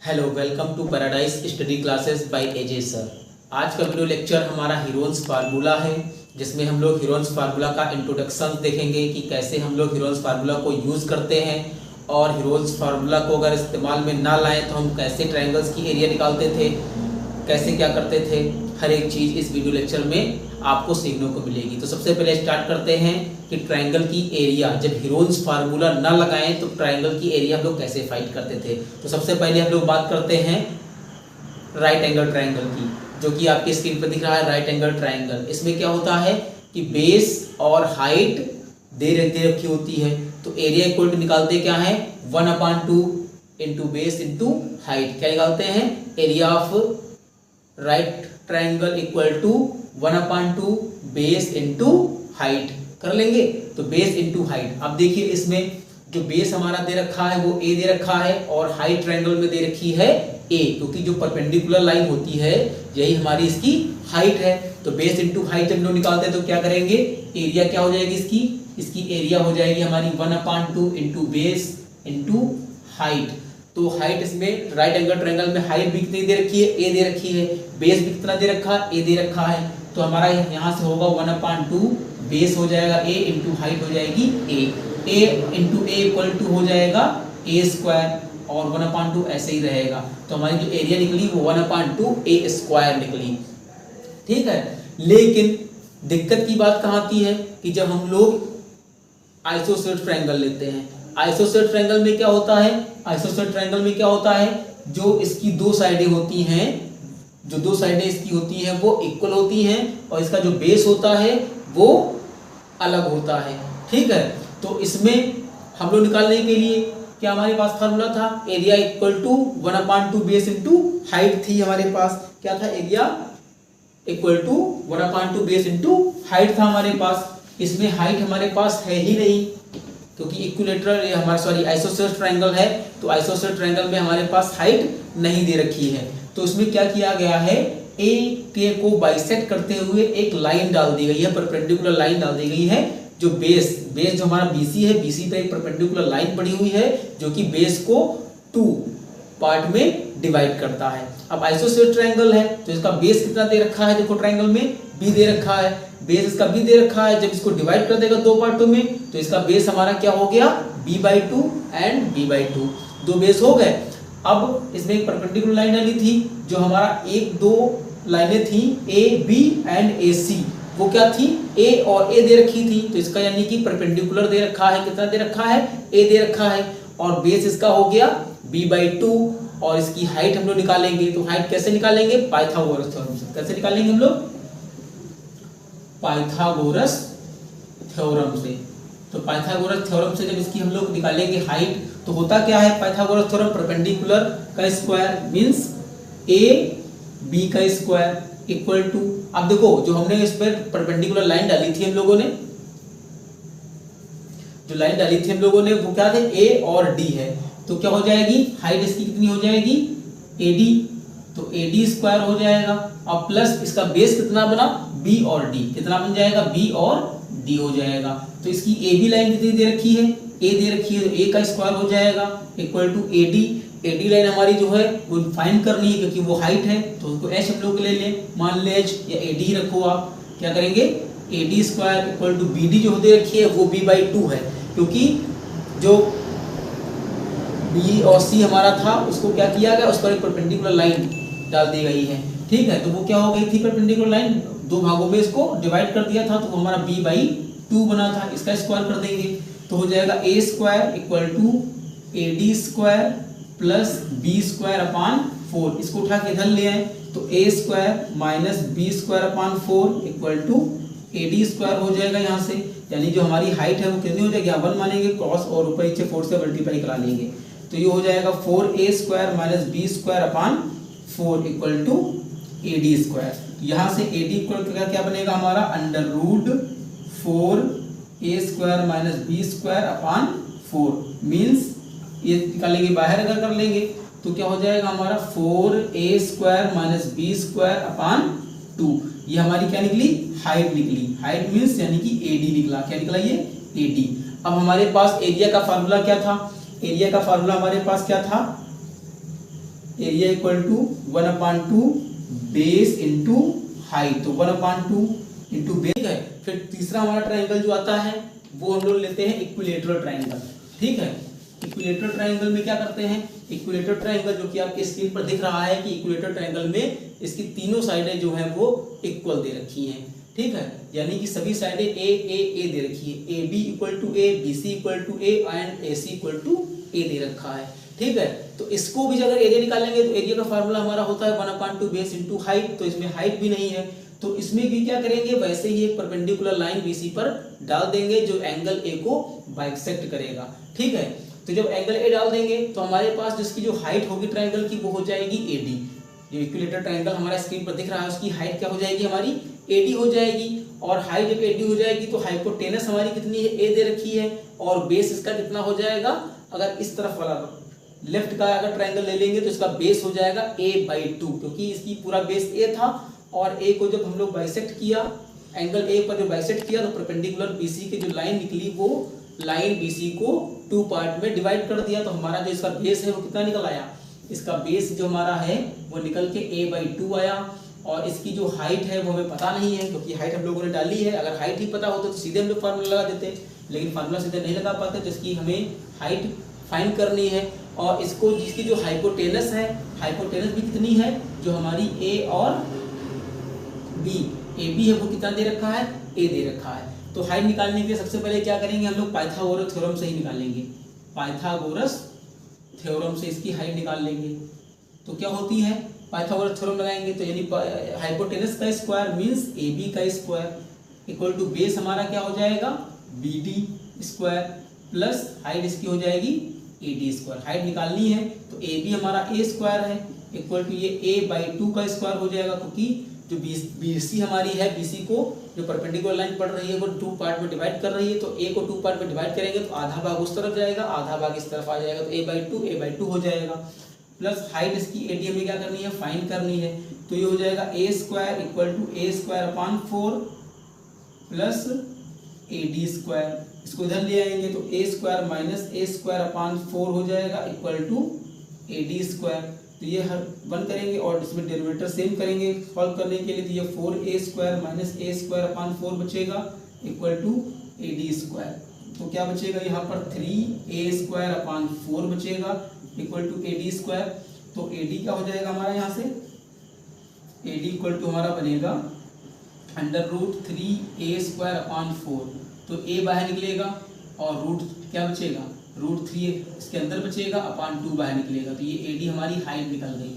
Hello, welcome to Paradise study classes by A J sir. आज का video lecture हमारा Heron's formula है, जिसमें हम लोग हीरोन्स फार्मूला का इंट्रोडक्शन देखेंगे कि कैसे हम लोग हीरोन्स फार्मूला को यूज़ करते हैं, और हीरोन्स फार्मूला को अगर इस्तेमाल में ना लाएं तो हम कैसे ट्रायंगल्स की एरिया निकालते थे, कैसे क्या करते थे। हर एक चीज़ इस वीडियो लेक्चर में आपको सीखने को मिलेगी। तो सबसे पहले स्टार्ट करते हैं कि ट्रायंगल की एरिया, जब हीरोन्स फार्मूला ना लगाएं तो ट्रायंगल की एरिया हम लोग कैसे फाइंड करते थे। तो सबसे पहले हम लोग बात करते हैं राइट एंगल ट्रायंगल की, जो कि आपकी स्क्रीन पर दिख रहा है राइट एंगल ट्रायंगल। इसमें क्या होता है कि बेस और हाइट दे रखी होती है, तो एरिया इक्वल टू निकालते क्या है 1/2 इंटू बेस इंटू हाइट। क्या निकालते हैं, area of right triangle equal to 1/2 base into height कर लेंगे। तो बेस इंटू हाइट, अब देखिए इसमें जो बेस हमारा दे रखा है वो ए दे रखा है, और हाइट ट्रायंगल में दे रखी है ए, क्योंकि जो परपेंडिकुलर लाइन होती है यही हमारी इसकी हाइट है। तो बेस इंटू हाइट जब लोग निकालते हैं तो क्या करेंगे, एरिया क्या हो जाएगी इसकी एरिया हो जाएगी हमारी 1/2 इंटू बेस इंटू हाइट। तो हाइट इसमें राइट एंगल ट्रायंगल में हाइट भी कितनी दे रखी है, ए दे रखी है, बेस भी कितना दे रखा है, ए दे रखा है। तो हमारा यहाँ से होगा 1/2 बेस हो जाएगा ए इंटू हाइट हो जाएगी ए इंटू ए इक्वल टू हो जाएगा ए स्क्वायर, और 1/2 ऐसे ही रहेगा। तो हमारी जो एरिया निकली वो 1/2 ए स्क्वायर निकली। ठीक है, लेकिन दिक्कत की बात कहाँ आती है कि जब हम लोग आइसोसेलेस ट्रायंगल लेते हैं, आइसोसेलेस ट्रायंगल में क्या होता है, आइसोसेलेस ट्रायंगल में क्या होता है, जो इसकी दो साइडें होती हैं, जो दो साइडें इसकी होती हैं वो इक्वल होती हैं, और इसका जो बेस होता है वो अलग होता है। ठीक है, तो इसमें हम लोग निकालने के लिए क्या हमारे पास फार्मूला था, area equal to 1/2 base into height थी हमारे पास। क्या था, area equal to 1/2 base into height था हमारे पास। इसमें हाइट हमारे पास है ही नहीं, क्योंकि इक्विलेटरल हमारा आइसोसेलेस ट्रायंगल है, तो आइसोसेलेस ट्रायंगल में हमारे पास हाइट नहीं दे रखी है। तो इसमें क्या किया गया है, ए के को बाइसेक्ट करते हुए एक लाइन डाल दी गई है, परपेंडिकुलर लाइन डाल दी गई है। जो बेस जो हमारा बीसी है, बीसी पे एक परपेंडिकुलर लाइन पड़ी हुई है जो कि बेस को 2 पार्ट में डिवाइड करता है। अब आइसोसेलेस ट्रायंगल है तो इसका बेस कितना दे रखा है, देखो ट्रायंगल में बी दे रखा है, बेस इसका बी दे रखा है। जब इसको डिवाइड कर देगा 2 पार्टों में तो इसका बेस हमारा क्या हो गया, b/2 एंड b/2, 2 बेस हो गए। अब इसमें एक परपेंडिकुलर लाइन डाली थी, जो हमारा 1-2 लाइनें थी ए बी एंड ए सी, वो क्या थी, ए और ए दे रखी थी। तो इसका यानी कि परपेंडिकुलर दे रखा है, कितना दे रखा है, ए दे रखा है, और बेस इसका हो गया b/2, और इसकी हाइट हम लोग निकालेंगे। तो हाइट कैसे निकालेंगे, पाइथागोरस थ्योरम से। कैसे निकालेंगे हम लोग, पाइथागोरस थ्योरम से। तो पाइथागोरस थ्योरम से जब इसकी हम लोग निकालेंगे हाइट, तो होता क्या है पाइथागोरस थ्योरम, परपेंडिकुलर का स्क्वायर मींस ए बी का स्क्वायर इक्वल टू, अब देखो जो हमने इस पर परपेंडिकुलर लाइन डाली थी हम लोगों ने, जो लाइन डाली थी हम लोगों ने वो क्या थे, ए और डी है। तो क्या हो जाएगी, हाइट इसकी कितनी हो जाएगी, एडी, तो एडी स्क्वायर हो जाएगा, और प्लस इसका बेस कितना बना, बी और डी, कितना बन जाएगा, बी और डी हो जाएगा। तो इसकी ए बी लाइन कितनी दे रखी है, ए दे रखी है, तो ए का स्क्वायर हो जाएगा equal to A D. A D line हमारी जो है वो फाइंड करनी है, क्योंकि वो हाइट है, तो उसको एच हम लोग ले लें, मान ले एच या एडी रखो। आप क्या करेंगे, A D square equal to B D जो दे रखी है वो b/2 है, क्योंकि जो बी और सी हमारा था उसको क्या किया गया, उस पर एक परपेंडिकुलर लाइन डाल दी गई है। ठीक है, तो वो क्या हो गई थी, परपेंडिकुलर लाइन 2 भागों में इसको डिवाइड कर दिया था, तो हमारा b/2 बना था। इसका स्क्वायर कर देंगे तो हो जाएगा a square equal to ad square plus b square upon 4। इसको उठा के इधर ले आए तो a square minus b square upon 4 equal to ad square हो जाएगा यहाँ से, यानी जो हमारी हाइट है वो कितनी हो जाएगी, 1 मानेंगे क्रॉस और ऊपर नीचे 4 से मल्टीप्लाई करा लेंगे, तो ये हो जाएगा 4a square minus b square upon 4 equal to ad square. यहाँ से ad इक्वल क्या बनेगा हमारा, under root 4a square minus b square upon 4, means ये निकालेंगे बाहर अगर कर लेंगे तो क्या हो जाएगा हमारा 4a square minus b square अपान 2। ये हमारी क्या निकली, हाइट निकली। हाइट मीन्स यानी कि ad निकला, क्या निकला ये, ad। अब हमारे पास एरिया का फार्मूला क्या था, एरिया का फार्मूला हमारे पास क्या था, area equal to 1/2 base into height, तो 1/2 इंटू बेस है। फिर तीसरा हमारा ट्राइंगल जो आता है वो हम लोग लेते हैं इक्विलेटरल ट्राइंगल, ठीक है। इक्विलेटरल ट्राइंगल में क्या करते हैं, इक्विलेटरल ट्राइंगल जो कि आपके स्क्रीन पर दिख रहा है कि इक्विलेटरल ट्राइंगल में इसकी तीनों साइडें जो हैं वो इक्वल दे रखी हैं, ठीक है। यानी कि सभी साइडें ए दे रखी है, A B equal to A, B C equal to A and A C equal to A दे रखा है, ठीक है। तो इसको भी अगर एरिया निकालेंगे तो एरिया का फार्मूला हमारा होता है 1/2 बेस इंटू हाइट, तो इसमें हाइट भी नहीं है, तो इसमें भी क्या करेंगे, वैसे ही एक परपेंडिकुलर लाइन बीसी पर डाल देंगे जो एंगल ए को बाइसेक्ट करेगा, ठीक है। तो जब एंगल ए डाल देंगे तो हमारे पास जिसकी जो हाइट होगी ट्राइंगल की वो हो जाएगी एडी। जो इक्विलेटरल ट्राइंगल हमारा स्क्रीन पर दिख रहा है उसकी हाइट क्या हो जाएगी, हमारी एडी हो जाएगी। और हाइट जब एडी हो जाएगी तो हाइपोटेनस हमारी कितनी है, ए दे रखी है, और बेस इसका कितना हो जाएगा, अगर इस तरफ वाला लेफ्ट का अगर ट्राइंगल ले लेंगे तो इसका बेस हो जाएगा a/2, क्योंकि इसकी पूरा बेस ए था और ए को जब हम लोग बाइसेक्ट किया, एंगल ए पर जो बाइसेक्ट किया तो परपेंडिकुलर बीसी की जो लाइन निकली वो लाइन बीसी को 2 पार्ट में डिवाइड कर दिया, तो हमारा जो इसका बेस है वो कितना निकल आया, इसका बेस जो हमारा है वो निकल के a/2 आया। और इसकी जो हाइट है वो हमें पता नहीं है क्योंकि हाइट हम लोगों ने डाली है, अगर हाइट ही पता होता तो सीधे हम लोग फार्मूला लगा देते, लेकिन फार्मूला सीधे नहीं लगा पाते, तो इसकी हमें हाइट फाइंड करनी है। और इसको जिसकी जो हाइपोटेनस है, हाइपोटेनस भी कितनी है, जो हमारी ए और बी, ए बी है वो कितना दे रखा है, ए दे रखा है। तो हाइट निकालने के लिए सबसे पहले क्या करेंगे, हम लोग पाइथागोरस थ्योरम से ही निकालेंगे, पाइथागोरस थ्योरम से इसकी हाइट निकाल लेंगे। तो क्या होती है, पाइथागोरस थ्योरम लगाएंगे तो यानी हाइपोटेनस का स्क्वायर मींस ए बी का स्क्वायर इक्वल टू बेस हमारा क्या हो जाएगा, B D square plus height इसकी हो जाएगी ए डी स्क्वायर। हाइट निकालनी है तो ए बी हमारा ए स्क्वायर है इक्वल टू ये a/2 का स्क्वायर हो जाएगा, क्योंकि जो बी सी हमारी है, बी सी को जो परपेंडिकुलर लाइन पड़ रही है वो 2 पार्ट में डिवाइड कर रही है, तो ए को 2 पार्ट में डिवाइड करेंगे तो आधा भाग उस तरफ जाएगा, आधा भाग इस तरफ आ जाएगा, तो a/2 हो जाएगा। प्लस हाइट इसकी एडी हमें क्या करनी है, फाइंड करनी है, तो ये हो जाएगा a square equal to a²/4 plus ad square. इसको इधर ले आएंगे तो a स्क्वायर माइनस a²/4 हो जाएगा इक्वल टू ad स्क्वायर। तो ये हर वन करेंगे और इसमें डेरिवेटिव सेम करेंगे सॉल्व करने के लिए, तो ये 4a स्क्वायर माइनस a²/4 बचेगा इक्वल टू ad स्क्वायर। तो क्या बचेगा यहाँ पर 3a²/4 बचेगा इक्वल टू ad स्क्वायर। तो ad क्या हो जाएगा हमारा यहाँ से, ad इक्वल टू हमारा बनेगा √3a²/4, तो a बाहर निकलेगा और रूट क्या बचेगा, √3 इसके अंदर बचेगा अपान 2 बाहर निकलेगा, तो ये एडी हमारी हाइट निकल गई।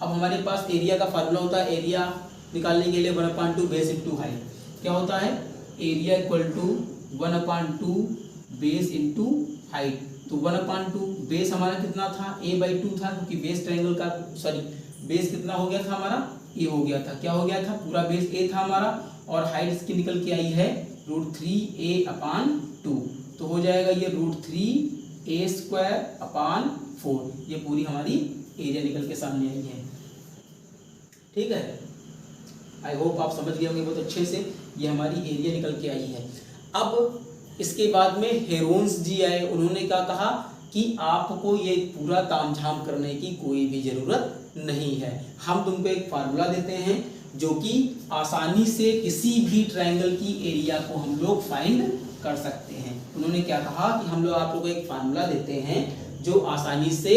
अब हमारे पास एरिया का फार्मूला होता है, एरिया निकालने के लिए 1/2 बेस इंटू हाइट। क्या होता है, area equal to 1/2 base into height. तो 1/2 बेस हमारा कितना था, a/2 था, क्योंकि बेस ट्रायंगल का बेस कितना हो गया था हमारा, ए हो गया था। क्या हो गया था, पूरा बेस ए था हमारा, और हाइट इसकी निकल के आई है √3a/2, तो हो जाएगा ये √3a²/4। ये पूरी हमारी एरिया निकल के सामने आई है, ठीक है। आई होप आप समझ गए होंगे बहुत अच्छे से, ये हमारी एरिया निकल के आई है। अब इसके बाद में हेरोन्स जी आए, उन्होंने क्या कहा कि आपको ये पूरा तामझाम करने की कोई भी जरूरत नहीं है, हम तुमको एक फार्मूला देते हैं जो कि आसानी से किसी भी ट्रायंगल की एरिया को हम लोग फाइंड कर सकते हैं। उन्होंने क्या कहा कि हम लोग आप लोगों को एक फार्मूला देते हैं जो आसानी से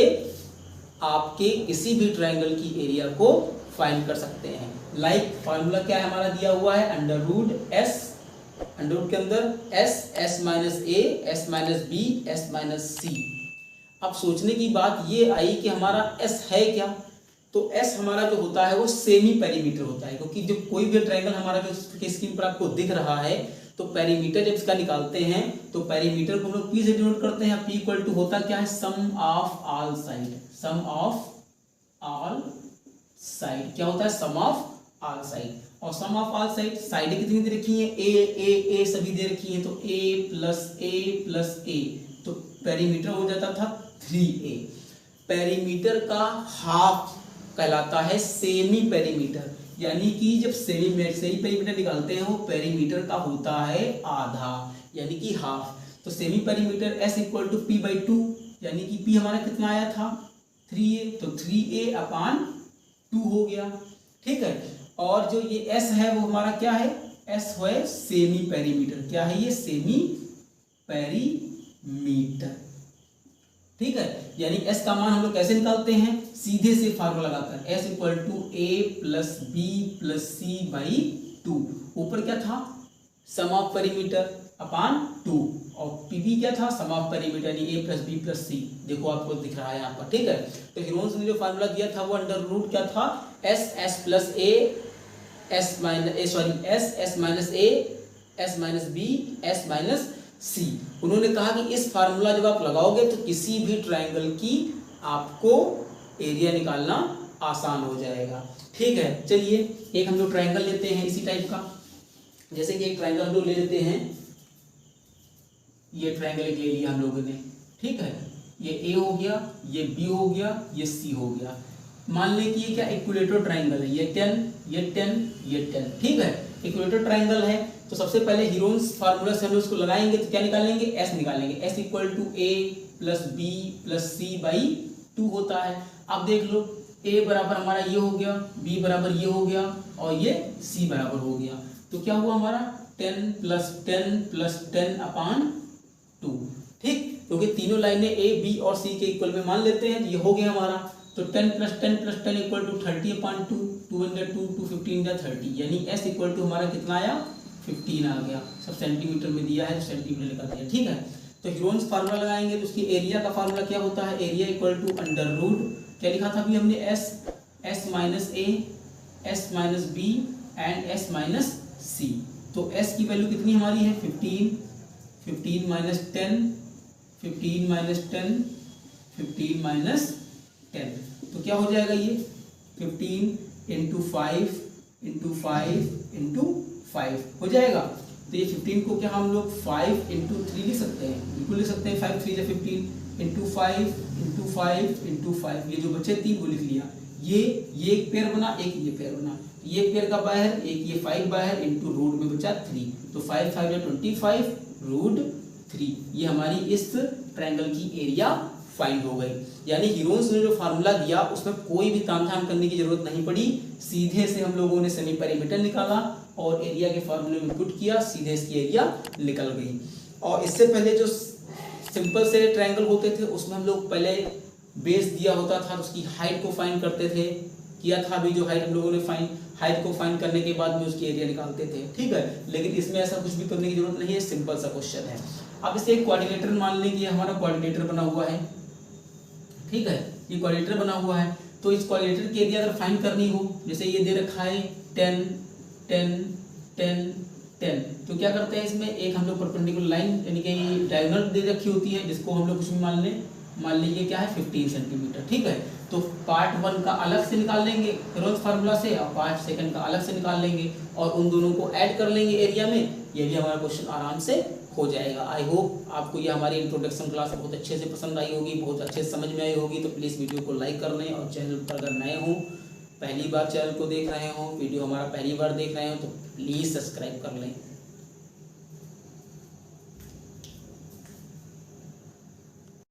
आपके किसी भी ट्रायंगल की एरिया को फाइंड कर सकते हैं। लाइक फार्मूला क्या है हमारा दिया हुआ है, √s, अंडर के अंदर s minus a, s minus b, s minus c। अब सोचने की बात ये आई कि हमारा s है क्या, तो s हमारा जो होता है वो सेमी पेरीमीटर होता है, क्योंकि जो कोई भी ट्रायंगल हमारा जो स्क्रीन पर आपको दिख रहा है, तो पेरीमीटर जब इसका निकालते हैं तो पेरीमीटर को हम लोग p से डिनोट करते हैं। p इक्वल टू होता क्या है, sum of all side, sum of all side. क्या होता है, सम ऑफ ऑल साइड। और sum of all side, side कितनी दे रखी है, a सभी दे रखी है, तो a प्लस a, तो पेरीमीटर हो जाता था 3a। पेरीमीटर का हाफ कहलाता है सेमी पेरीमीटर, यानी कि जब सेमी पेरीमीटर निकालते हैं वो पेरीमीटर का होता है आधा, यानी कि हाफ। तो semi perimeter s equal to p/2, यानी कि p हमारा कितना आया था, 3a, तो 3a अपान 2 हो गया। ठीक है, और जो ये s है वो हमारा क्या है, s है सेमी पेरीमीटर। क्या है ये, सेमी पेरीमीटर। ठीक है, यानी s का मान हम लोग कैसे निकालते हैं, सीधे से फार्मूला लगाकर, s equal to a plus B plus C by 2। ऊपर क्या था, सम ऑफ पेरीमीटर अपान 2, और pb क्या था, सम ऑफ पेरीमीटर यानी a प्लस बी प्लस सी। देखो आपको दिख रहा है यहाँ पर। ठीक है, तो हीरोन्स ने जो फार्मूला दिया था वो अंडर रूट क्या था, s plus a s minus a s minus b s minus c. उन्होंने कहा कि इस फार्मूला जब आप लगाओगे तो किसी भी ट्रायंगल की आपको एरिया निकालना आसान हो जाएगा। ठीक है, चलिए एक हम लोग ट्रायंगल लेते हैं इसी टाइप का। जैसे कि एक ट्रायंगल हम लोग ले लेते हैं, ये ट्रायंगल एक ले लिया हम लोगों ने। ठीक है, ये ए हो गया, ये बी हो गया, ये सी हो गया। मान लें कि ये क्या इक्विलेटरल ट्रायंगल है, ये 10 ये 10 ये 10। ठीक है, इक्विलेटरल ट्रायंगल है, तो सबसे पहले हीरोन्स फार्मूला से हम लोग उसको लगाएंगे तो क्या निकालेंगे, एस निकालेंगे। S equal to A plus B plus C by 2 होता है। अब देख लो, ए बराबर हमारा ये हो गया, बी बराबर ये हो गया, और ये सी बराबर हो गया। तो क्या हुआ हमारा 10 प्लस 10 प्लस 10 अपान 2। ठीक, क्योंकि तीनों लाइनें ए बी और सी के इक्वल में मान लेते हैं, तो ये हो गया हमारा। तो 10 प्लस 10 प्लस 10 इक्वल टू 30 अपान 2, 2 अंदर 2, 2 15 या 30, यानी s इक्वल टू हमारा कितना आया, 15 आ गया। सब सेंटीमीटर में दिया है, सेंटीमीटर लिखा दिया। ठीक है, तो हीरोन्स फार्मूला लगाएंगे तो उसकी एरिया का फार्मूला क्या होता है, area equal to under root, क्या लिखा था अभी हमने, s minus a s minus b and s minus c। तो s की वैल्यू कितनी हमारी है, 15, 15 माइनस 10, 15 माइनस 10, 15 माइनस 10, तो क्या हो जाएगा ये 15 इंटू 5 इंटू 5 इंटू 5 हो जाएगा। तो ये 15 को क्या हम लोग 5 इंटू 3 लिख सकते हैं, बिल्कुल लिख सकते हैं। 5 3 या 15 इंटू 5 इंटू 5 इंटू 5, ये जो बचे 3 वो लिख लिया। ये एक पेयर बना, एक ये पेयर बना, ये पेयर का बाहर, एक ये 5 बाहर इंटू रूट में बचा 3, तो 5 5 या 25 रूट 3। ये हमारी इस ट्रायंगल की एरिया फाइंड हो गई। यानी हीरोन्स ने जो फार्मूला दिया उसमें कोई भी तामझाम करने की जरूरत नहीं पड़ी, सीधे से हम लोगों ने सेमी पेरीमीटर निकाला और एरिया के फार्मूले में पुट किया, सीधे इसकी एरिया निकल गई। और इससे पहले जो सिंपल से ट्रायंगल होते थे उसमें हम लोग पहले बेस दिया होता था, उसकी हाइट को फाइंड करते थे, किया था अभी जो हाइट हम लोगों ने हाइट को फाइंड करने के बाद में उसकी एरिया निकालते थे। ठीक है, लेकिन इसमें ऐसा कुछ भी करने की जरूरत नहीं है, सिंपल सा क्वेश्चन है। अब इसे एक क्वाड्रिलेटरल मान लें कि हमारा क्वाड्रिलेटर बना हुआ है। ठीक है, ये क्वाड्रिलेटर बना हुआ है, तो इस क्वाड्रिलेटर की एरिया अगर फाइंड करनी हो, जैसे ये दे रखा है 10 10 10 10, तो क्या करते हैं इसमें एक हम लोग परपेंडिकुलर लाइन यानी कि डायगोनल दे रखी होती है, जिसको हम लोग कुछ भी मान लीजिए क्या है 15 सेंटीमीटर। ठीक है, तो पार्ट 1 का अलग से निकाल लेंगे हीरोन्स फार्मूला से, और पार्ट 2 का अलग से निकाल लेंगे और उन दोनों को ऐड कर लेंगे एरिया में। ये भी हमारा क्वेश्चन आराम से हो जाएगा। आई होप आपको ये हमारी इंट्रोडक्शन क्लास बहुत अच्छे से पसंद आई होगी, बहुत अच्छे से समझ में आई होगी। तो प्लीज़ वीडियो को लाइक कर लें, और चैनल पर अगर नए हों, पहली बार चैनल को देख रहे हो, वीडियो हमारा पहली बार देख रहे हो, तो प्लीज़ सब्सक्राइब कर लें।